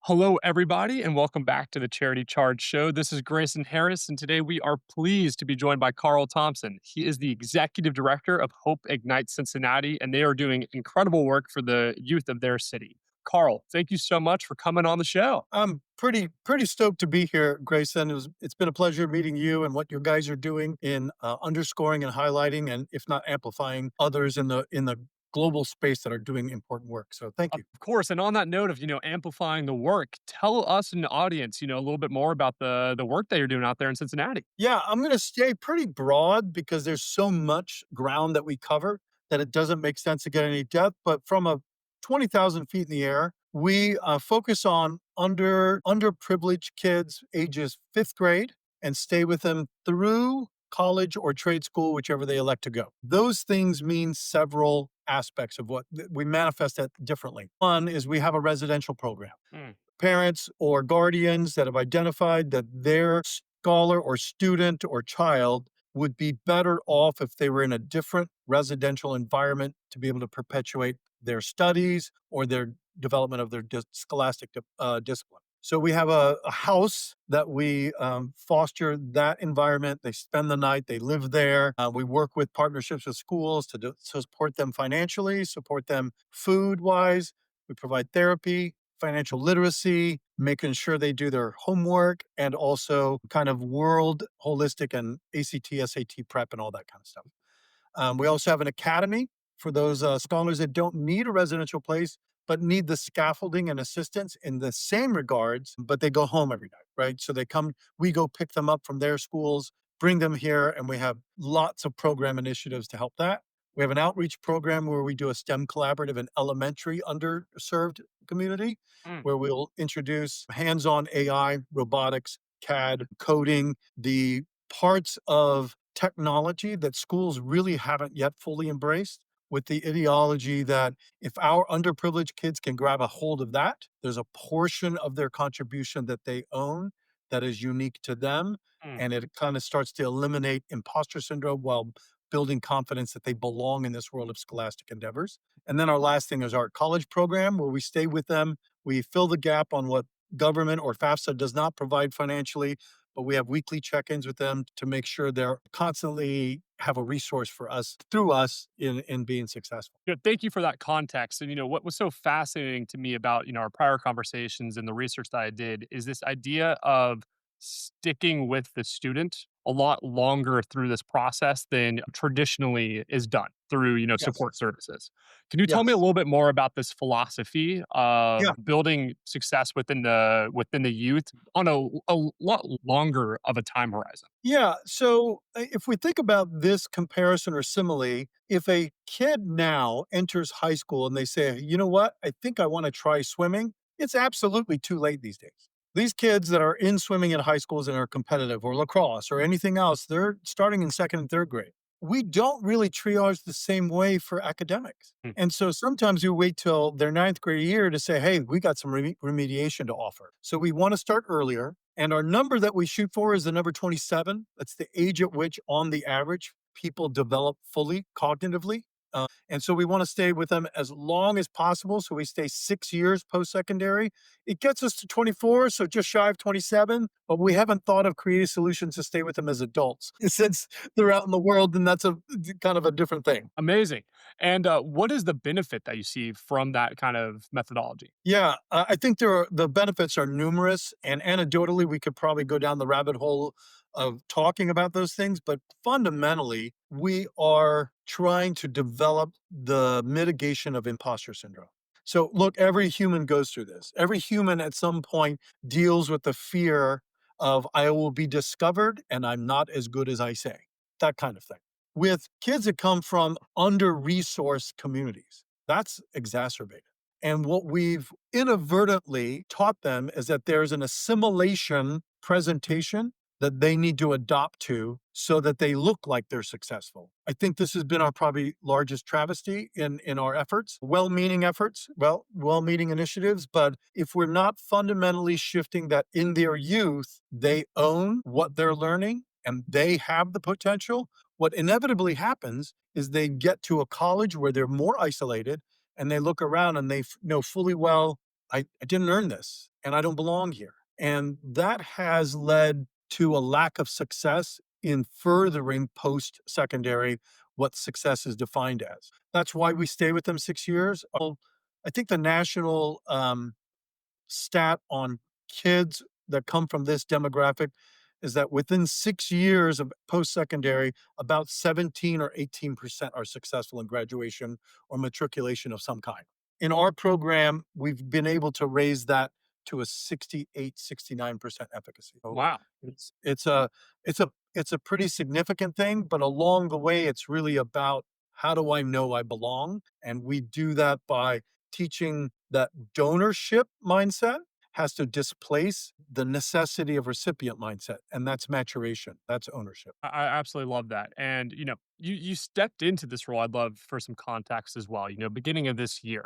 Hello, everybody, and welcome back to the Charity Charge Show. This is Grayson Harris, and today we are pleased to be joined by Karl Thompson. He is the executive director of Hope Ignites Cincinnati, and they are doing incredible work for the youth of their city. Karl, thank you so much for coming on the show. I'm pretty stoked to be here, Grayson. It's been a pleasure meeting you and what you guys are doing in underscoring and highlighting, and if not amplifying others in the global space that are doing important work. So thank Of you. course, and on that note of amplifying the work, tell us and the audience a little bit more about the work that you're doing out there in Cincinnati. Yeah, I'm going to stay pretty broad because there's so much ground that we cover that it doesn't make sense to get any depth. But from a 20,000 feet in the air, we focus on underprivileged kids ages fifth grade and stay with them through college or trade school, whichever they elect to go. Those things mean several aspects of what we manifest that differently. One is we have a residential program. Mm, Parents or guardians that have identified that their scholar or student or child would be better off if they were in a different residential environment to be able to perpetuate their studies or their development of their scholastic discipline. So we have a house that we foster that environment. They spend the night, they live there. We work with partnerships with schools to support them financially, support them food wise. We provide therapy, financial literacy, making sure they do their homework, and also kind of world holistic and ACT, SAT prep, and all that kind of stuff. We also have an academy for those scholars that don't need a residential place, but need the scaffolding and assistance in the same regards, but they go home every night, right? So they come, we go pick them up from their schools, bring them here, and we have lots of program initiatives to help that. We have an outreach program where we do a STEM collaborative in elementary underserved community, mm, where we'll introduce hands on AI, robotics, CAD, coding, the parts of technology that schools really haven't yet fully embraced, with the ideology that if our underprivileged kids can grab a hold of that, there's a portion of their contribution that they own that is unique to them. mm. And it kind of starts to eliminate imposter syndrome while building confidence that they belong in this world of scholastic endeavors. And then our last thing is our college program, where we stay with them. We fill the gap on what government or FAFSA does not provide financially, but we have weekly check-ins with them to make sure they're constantly have a resource for us through us in being successful. Thank you for that context. And what was so fascinating to me about our prior conversations and the research that I did is this idea of sticking with the student a lot longer through this process than traditionally is done through Yes. support services. Can you tell me a Yes. little bit more about this philosophy of Yeah. building success within the youth on a lot longer of a time horizon? Yeah. So if we think about this comparison or simile, if a kid now enters high school and they say, you know what, I think I want to try swimming, it's absolutely too late these days. These kids that are in swimming in high schools and are competitive, or lacrosse or anything else, they're starting in second and third grade. We don't really triage the same way for academics. Hmm. And so sometimes we wait till their ninth grade year to say, hey, we got some remediation to offer. So we want to start earlier. And our number that we shoot for is the number 27. That's the age at which, on the average, people develop fully cognitively. And so we want to stay with them as long as possible. So we stay 6 years post secondary. It gets us to 24, so just shy of 27. But we haven't thought of creative solutions to stay with them as adults. Since they're out in the world, then that's a kind of a different thing. Amazing. And what is the benefit that you see from that kind of methodology? Yeah, I think the benefits are numerous, and anecdotally, we could probably go down the rabbit hole of talking about those things. But fundamentally, we are trying to develop the mitigation of imposter syndrome. So, look, every human goes through this. Every human at some point deals with the fear of I will be discovered and I'm not as good as I say, that kind of thing. With kids that come from under resourced communities, that's exacerbated. And what we've inadvertently taught them is that there's an assimilation presentation that they need to adopt to so that they look like they're successful. I think this has been our probably largest travesty in our efforts, well-meaning efforts, well-meaning initiatives. But if we're not fundamentally shifting that in their youth, they own what they're learning and they have the potential, what inevitably happens is they get to a college where they're more isolated and they look around and they know fully well I didn't earn this and I don't belong here. And that has led to a lack of success in furthering post secondary what success is defined as. That's why we stay with them 6 years. I think the national stat on kids that come from this demographic is that within 6 years of post secondary, about 17 or 18% are successful in graduation or matriculation of some kind. In our program, we've been able to raise that to a 68, 69% efficacy. So Wow. it's a it's a pretty significant thing, but along the way, it's really about how do I know I belong? And we do that by teaching that donorship mindset has to displace the necessity of recipient mindset, and that's maturation, that's ownership. I absolutely love that. And, you stepped into this role. I'd love for some context as well, beginning of this year.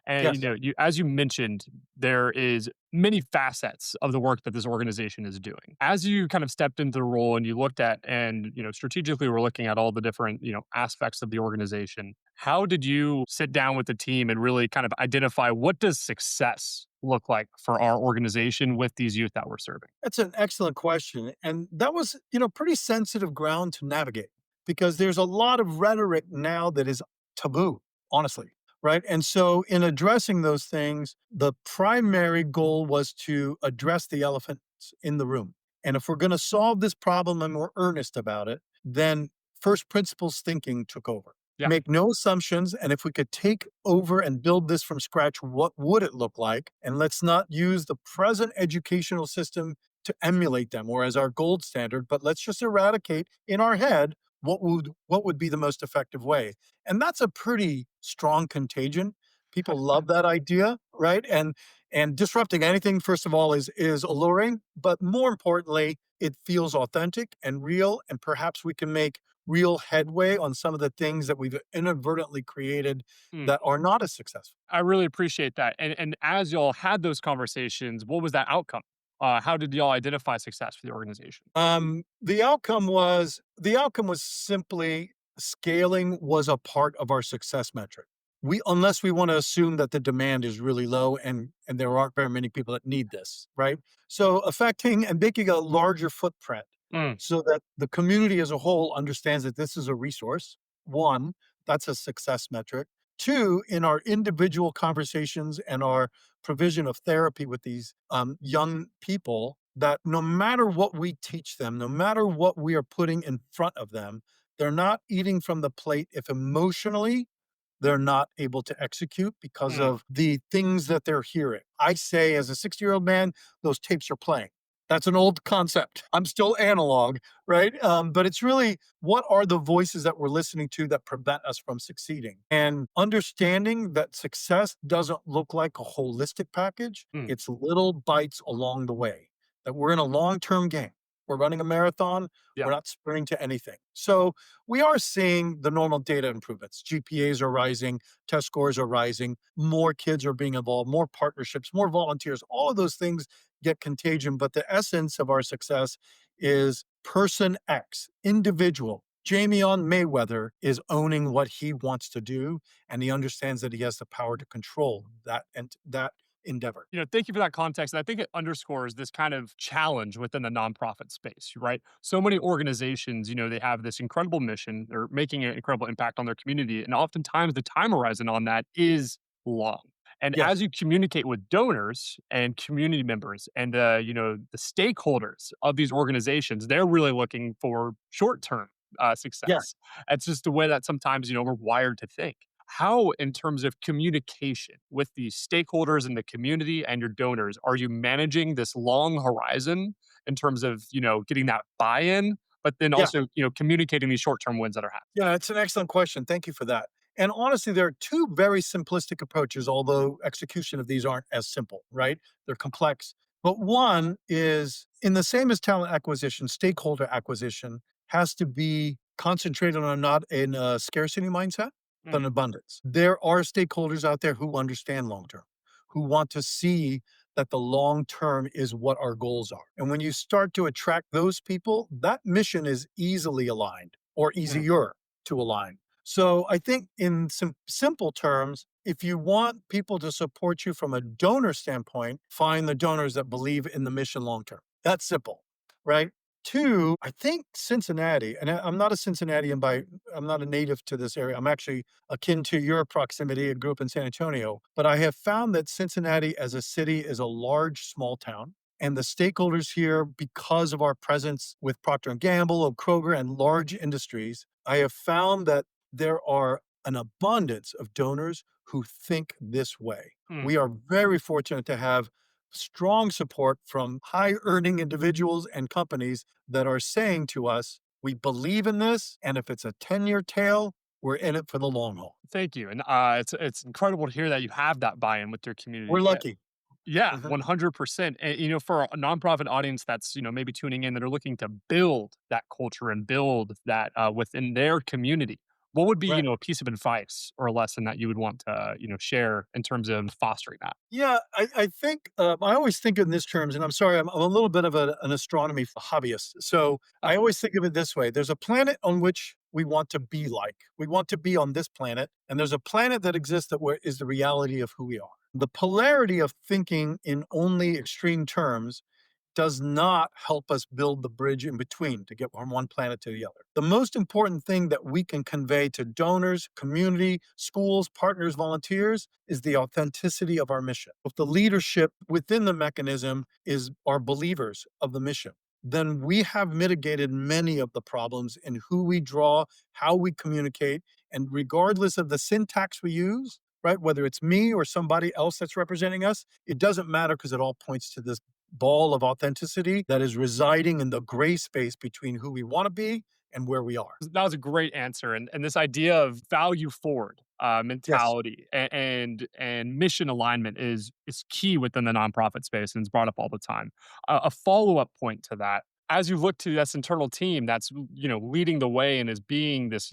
And, Yes, as you mentioned, there is many facets of the work that this organization is doing. As you kind of stepped into the role and you looked at and, strategically we're looking at all the different, aspects of the organization. How did you sit down with the team and really kind of identify what does success look like for our organization with these youth that we're serving? that's an excellent question, and that was, pretty sensitive ground to navigate because there's a lot of rhetoric now that is taboo, honestly, right? And so in addressing those things, the primary goal was to address the elephants in the room. And if we're gonna solve this problem and we're earnest about it, then first principles thinking took over. Yeah. Make no assumptions, and if we could take over and build this from scratch, what would it look like? And let's not use the present educational system to emulate them or as our gold standard, but let's just eradicate in our head what would be the most effective way. And that's a pretty strong contagion. People love that idea, right? And disrupting anything, first of all, is alluring, but more importantly, it feels authentic and real, and perhaps we can make real headway on some of the things that we've inadvertently created Mm. that are not as successful. I really appreciate that. And as y'all had those conversations, what was that outcome? How did y'all identify success for the organization? The outcome was simply scaling was a part of our success metric. We unless we want to assume that the demand is really low and there aren't very many people that need this, right? So affecting and making a larger footprint Mm, so that the community as a whole understands that this is a resource. One, that's a success metric. Two, in our individual conversations and our provision of therapy with these young people, that no matter what we teach them, no matter what we are putting in front of them, they're not eating from the plate if emotionally they're not able to execute because mm. of the things that they're hearing. I say, as a 60-year-old man, those tapes are playing. That's an old concept. I'm still analog, right? But it's really what are the voices that we're listening to that prevent us from succeeding? And understanding that success doesn't look like a holistic package, Mm. it's little bites along the way, that we're in a long term game. We're running a marathon, Yeah. we're not sprinting to anything. So we are seeing the normal data improvements. GPAs are rising, test scores are rising, more kids are being involved, more partnerships, more volunteers. All of those things get contagion. But the essence of our success is person X, individual. Jamie on Mayweather is owning what he wants to do, and he understands that he has the power to control that and that endeavor. Thank you for that context. And I think it underscores this kind of challenge within the nonprofit space, right? So many organizations, they have this incredible mission. They're making an incredible impact on their community. And oftentimes the time horizon on that is long. And as Yes, you communicate with donors and community members and the stakeholders of these organizations, they're really looking for short-term yeah, success. It's just the way that sometimes, we're wired to think. How, in terms of communication with the stakeholders in the community and your donors, are you managing this long horizon in terms of, getting that buy-in, but then yeah. also, communicating these short-term wins that are happening? Yeah, it's an excellent question. Thank you for that. And honestly, there are two very simplistic approaches, although execution of these aren't as simple, right? They're complex. But one is in the same as talent acquisition, stakeholder acquisition has to be concentrated on not in a scarcity mindset, but an Mm, abundance. There are stakeholders out there who understand long term, who want to see that the long term is what our goals are. And when you start to attract those people, that mission is easily aligned or mm, easier to align. So I think in some simple terms, if you want people to support you from a donor standpoint, find the donors that believe in the mission long term. That's simple, right? Two, I think Cincinnati, and I'm not a Cincinnatian by, I'm not a native to this area. I'm actually akin to your proximity. I grew up in San Antonio, but I have found that Cincinnati as a city is a large, small town. And the stakeholders here, because of our presence with Procter and Gamble, or Kroger, and large industries, I have found that there are an abundance of donors who think this way. Hmm. We are very fortunate to have strong support from high earning individuals and companies that are saying to us, we believe in this. And if it's a 10-year tail, we're in it for the long haul. Thank you, and it's incredible to hear that you have that buy-in with your We're community. lucky. Yeah, Mhm. 100%. And, for a nonprofit audience that's, maybe tuning in that are looking to build that culture and build that within their community, what would be, Right. a piece of advice or a lesson that you would want to, share in terms of fostering that? Yeah, I think I always think in this terms, and I'm sorry, I'm a little bit of an astronomy hobbyist. So I always think of it this way: there's a planet on which we want to be like. We want to be on this planet, and there's a planet that exists that where is the reality of who we are. The polarity of thinking in only extreme terms does not help us build the bridge in between to get from one planet to the other. The most important thing that we can convey to donors, community, schools, partners, volunteers is the authenticity of our mission. If the leadership within the mechanism is our believers of the mission, then we have mitigated many of the problems in who we draw, how we communicate, and regardless of the syntax we use, right, whether it's me or somebody else that's representing us, it doesn't matter because it all points to this ball of authenticity that is residing in the gray space between who we want to be and where we are. That was a great answer, and this idea of value forward Yes. mentality and mission alignment is key within the nonprofit space, and it's brought up all the time. A follow up point to that, as you look to this internal team that's leading the way and is being this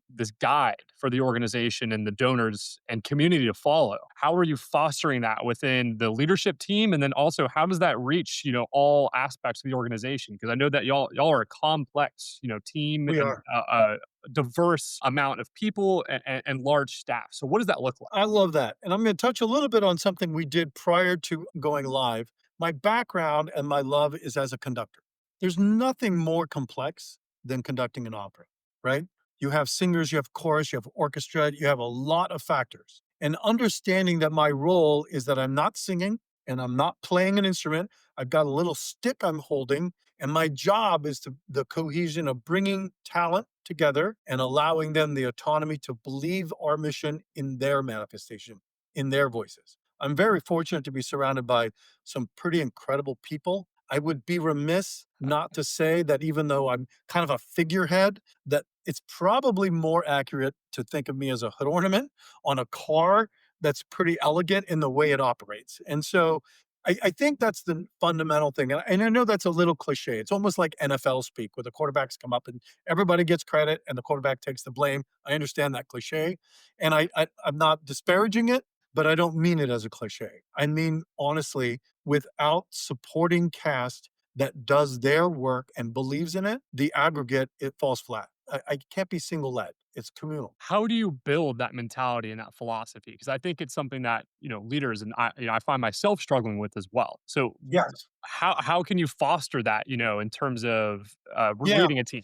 this guide for the organization and the donors and community to follow. How are you fostering that within the leadership team, and then also how does that reach all aspects of the organization? Because I know that y'all are a complex team We and are. a diverse amount of people and large staff. So what does that look like? I love that. And I'm going to touch a little bit on something we did prior to going live. My background and my love is as a conductor. There's nothing more complex than conducting an opera, right? You have singers, you have chorus, you have orchestra, you have a lot of factors. And understanding that my role is that I'm not singing and I'm not playing an instrument. I've got a little stick I'm holding, and my job is to the cohesion of bringing talent together and allowing them the autonomy to believe our mission in their manifestation, in their voices. I'm very fortunate to be surrounded by some pretty incredible people. I would be remiss not to say that even though I'm kind of a figurehead, that it's probably more accurate to think of me as a hood ornament on a car that's pretty elegant in the way it operates. And so I think that's the fundamental thing. And I know that's a little cliche. It's almost like NFL speak where the quarterbacks come up and everybody gets credit and the quarterback takes the blame. I understand that cliche. And I'm not disparaging it, but I don't mean it as a cliche. I mean, honestly, without supporting cast that does their work and believes in it, the aggregate, it falls flat. I can't be single led. It's communal. How do you build that mentality and that philosophy? Because I think it's something that leaders and I find myself struggling with as well. So Yes. how can you foster that in terms of Yeah. leading a team?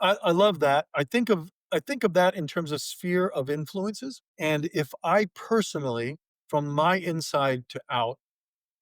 I love that. I think of that in terms of sphere of influences. And if I personally, from my inside to out,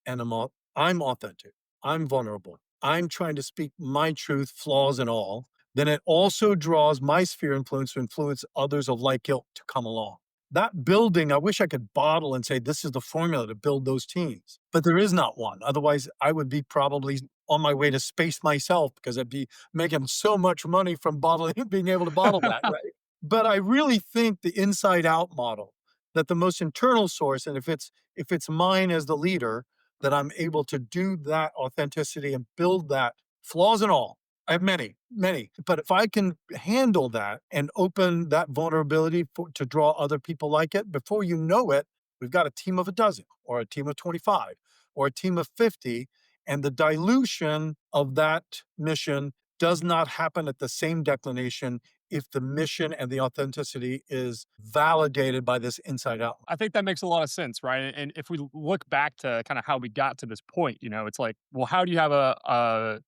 and I'm authentic, I'm vulnerable, I'm trying to speak my truth, flaws and all, then it also draws my sphere influence to influence others of like ilk to come along. That building, I wish I could bottle and say this is the formula to build those teams, but there is not one. Otherwise, I would be probably on my way to space myself because I'd be making so much money from bottling, being able to bottle that, right? But I really think the inside out model, that the most internal source, and if it's mine as the leader, that I'm able to do that authenticity and build that, flaws and all. I have many, many. But if I can handle that and open that vulnerability to draw other people like it, before you know it, we've got a team of a dozen or a team of 25 or a team of 50. And the dilution of that mission does not happen at the same declination if the mission and the authenticity is validated by this inside out. I think that makes a lot of sense, right? And if we look back to kind of how we got to this point, it's like, well, how do you have a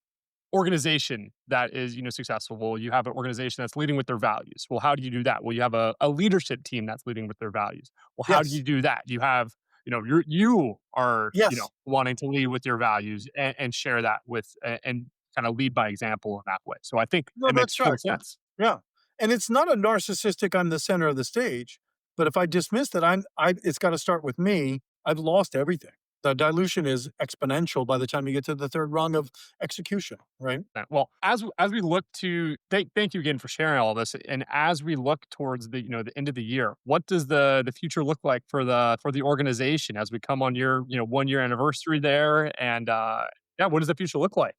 organization that is, successful? Well, you have an organization that's leading with their values. Well, how do you do that? Well, you have a leadership team that's leading with their values. Well, how do you Yes. do that? You have, you are, Yes. wanting to lead with your values and share that and kind of lead by example in that way. So I think No, it makes that's total right. sense. Yeah. And it's not a narcissistic, I'm the center of the stage, but if I dismiss that it's got to start with me, I've lost everything. The dilution is exponential by the time you get to the third rung of execution, right? Well, as we look to thank you again for sharing all this, and as we look towards the end of the year, what does the future look like for the organization as we come on your 1 year anniversary there, and yeah, what does the future look like?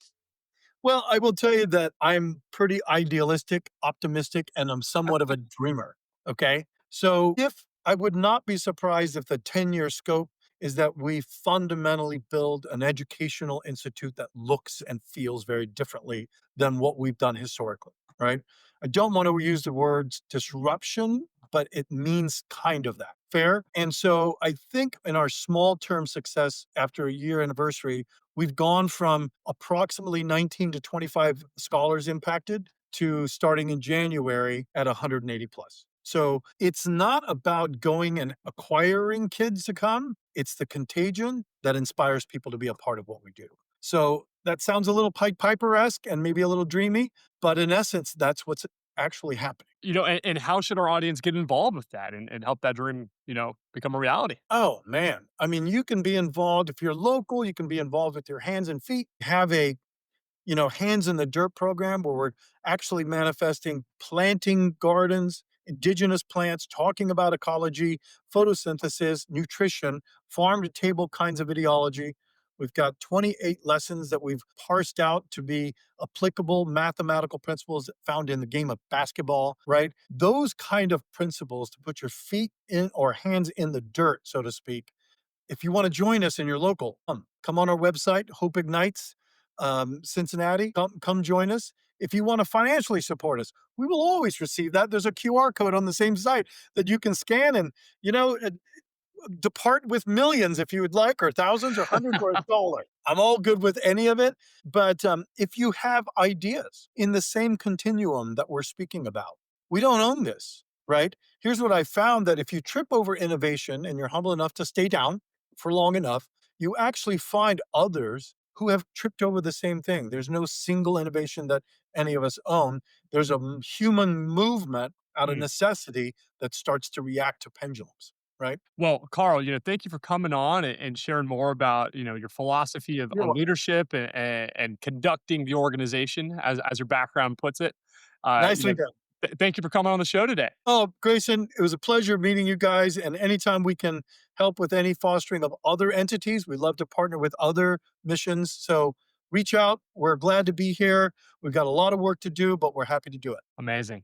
Well, I will tell you that I'm pretty idealistic, optimistic, and I'm somewhat of a dreamer. Okay. So if I would not be surprised if the 10-year scope is that we fundamentally build an educational institute that looks and feels very differently than what we've done historically. Right. I don't want to use the words disruption, but it means kind of that. Fair. And so I think in our small term success after a year anniversary, we've gone from approximately 19 to 25 scholars impacted to starting in January at 180 plus. So it's not about going and acquiring kids to come. It's the contagion that inspires people to be a part of what we do. So that sounds a little Pied Piper esque and maybe a little dreamy, but in essence, that's what's actually happening. And how should our audience get involved with that and help that dream, become a reality? Oh man. I mean, you can be involved if you're local, you can be involved with your hands and feet. Have a hands in the dirt program where we're actually manifesting planting gardens, indigenous plants, talking about ecology, photosynthesis, nutrition, farm to table kinds of ideology. We've got 28 lessons that we've parsed out to be applicable mathematical principles found in the game of basketball, right? Those kind of principles to put your feet in or hands in the dirt, so to speak. If you want to join us in your local, come on our website, Hope Ignites, Cincinnati. Come join us. If you want to financially support us, we will always receive that. There's a QR code on the same site that you can scan and you know uh, depart with millions if you would like, or thousands, or hundreds, or a dollar. I'm all good with any of it. But if you have ideas in the same continuum that we're speaking about, we don't own this, right? Here's what I found that if you trip over innovation and you're humble enough to stay down for long enough, you actually find others who have tripped over the same thing. There's no single innovation that any of us own. There's a human movement out of necessity that starts to react to pendulums, right? Well, Carl, thank you for coming on and sharing more about, your philosophy of You're on welcome. leadership and conducting the organization as your background puts it. Uh, you Nicely know, done. thank you for coming on the show today. Oh, Grayson, it was a pleasure meeting you guys. And anytime we can help with any fostering of other entities, we love to partner with other missions. So reach out. We're glad to be here. We've got a lot of work to do, but we're happy to do it. Amazing.